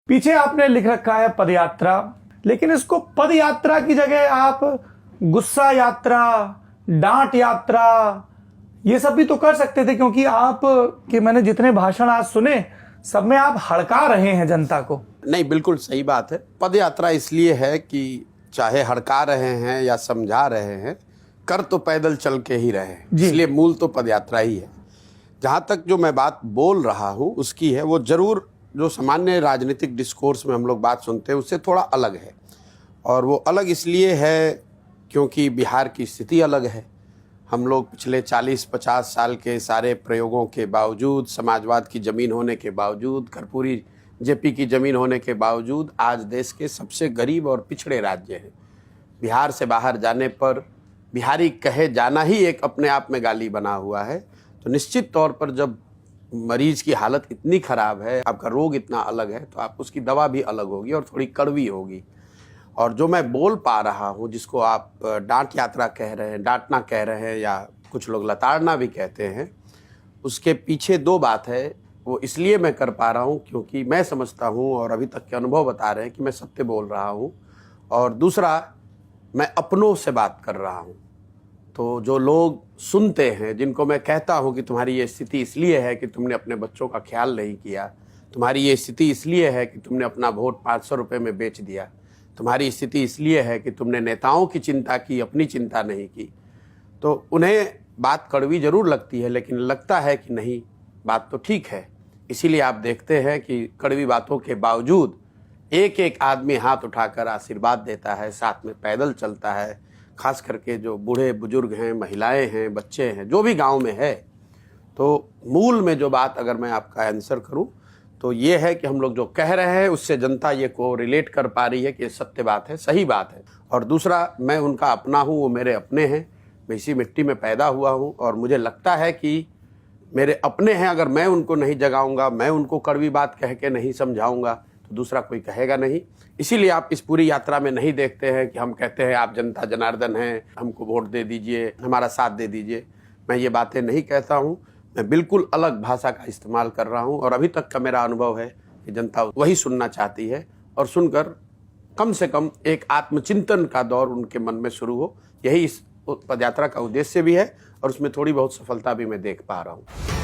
पीछे आपने लिख रखा है पदयात्रा, लेकिन इसको पदयात्रा की जगह आप गुस्सा यात्रा, डांट यात्रा ये सब भी तो कर सकते थे, क्योंकि आप कि मैंने जितने भाषण आज सुने सब में आप हड़का रहे हैं जनता को। नहीं, बिल्कुल सही बात है। पद यात्रा इसलिए है कि चाहे हड़का रहे हैं या समझा रहे हैं, कर तो पैदल चल के ही रहे हैं, इसलिए मूल तो पद यात्रा ही है। जहाँ तक जो मैं बात बोल रहा हूँ उसकी है, वो जरूर जो सामान्य राजनीतिक डिस्कोर्स में हम लोग बात सुनते हैं उससे थोड़ा अलग है। और वो अलग इसलिए है क्योंकि बिहार की स्थिति अलग है। हम लोग पिछले 40-50 साल के सारे प्रयोगों के बावजूद, समाजवाद की ज़मीन होने के बावजूद, कर्पूरी जेपी की ज़मीन होने के बावजूद आज देश के सबसे गरीब और पिछड़े राज्य हैं। बिहार से बाहर जाने पर बिहारी कहे जाना ही एक अपने आप में गाली बना हुआ है। तो निश्चित तौर पर जब मरीज की हालत इतनी ख़राब है, आपका रोग इतना अलग है, तो आप उसकी दवा भी अलग होगी और थोड़ी कड़वी होगी। और जो मैं बोल पा रहा हूँ, जिसको आप डांट यात्रा कह रहे हैं, डांटना कह रहे हैं, या कुछ लोग लताड़ना भी कहते हैं, उसके पीछे दो बात है। वो इसलिए मैं कर पा रहा हूँ क्योंकि मैं समझता हूँ और अभी तक के अनुभव बता रहे हैं कि मैं सत्य बोल रहा हूँ। और दूसरा, मैं अपनों से बात कर रहा हूँ। तो जो लोग सुनते हैं, जिनको मैं कहता हूँ कि तुम्हारी ये स्थिति इसलिए है कि तुमने अपने बच्चों का ख्याल नहीं किया, तुम्हारी ये स्थिति इसलिए है कि तुमने अपना वोट 500 रुपये में बेच दिया, तुम्हारी स्थिति इसलिए है कि तुमने नेताओं की चिंता की, अपनी चिंता नहीं की, तो उन्हें बात कड़वी जरूर लगती है, लेकिन लगता है कि नहीं, बात तो ठीक है। इसीलिए आप देखते हैं कि कड़वी बातों के बावजूद एक एक आदमी हाथ उठाकर आशीर्वाद देता है, साथ में पैदल चलता है। खास करके जो बूढ़े बुजुर्ग हैं, महिलाएं हैं, बच्चे हैं, जो भी गांव में है। तो मूल में जो बात अगर मैं आपका आंसर करूं तो ये है कि हम लोग जो कह रहे हैं उससे जनता ये को रिलेट कर पा रही है कि ये सत्य बात है, सही बात है। और दूसरा, मैं उनका अपना हूँ, वो मेरे अपने हैं, मैं इसी मिट्टी में पैदा हुआ हूँ और मुझे लगता है कि मेरे अपने हैं। अगर मैं उनको नहीं जगाऊंगा, मैं उनको कड़वी बात कह के नहीं समझाऊंगा, तो दूसरा कोई कहेगा नहीं। इसीलिए आप इस पूरी यात्रा में नहीं देखते हैं कि हम कहते हैं आप जनता जनार्दन हैं, हमको वोट दे दीजिए, हमारा साथ दे दीजिए। मैं ये बातें नहीं कहता हूँ, मैं बिल्कुल अलग भाषा का इस्तेमाल कर रहा हूँ। और अभी तक का मेरा अनुभव है कि जनता वही सुनना चाहती है, और सुनकर कम से कम एक आत्मचिंतन का दौर उनके मन में शुरू हो। यही इस पदयात्रा का उद्देश्य भी है और उसमें थोड़ी बहुत सफलता भी मैं देख पा रहा हूँ।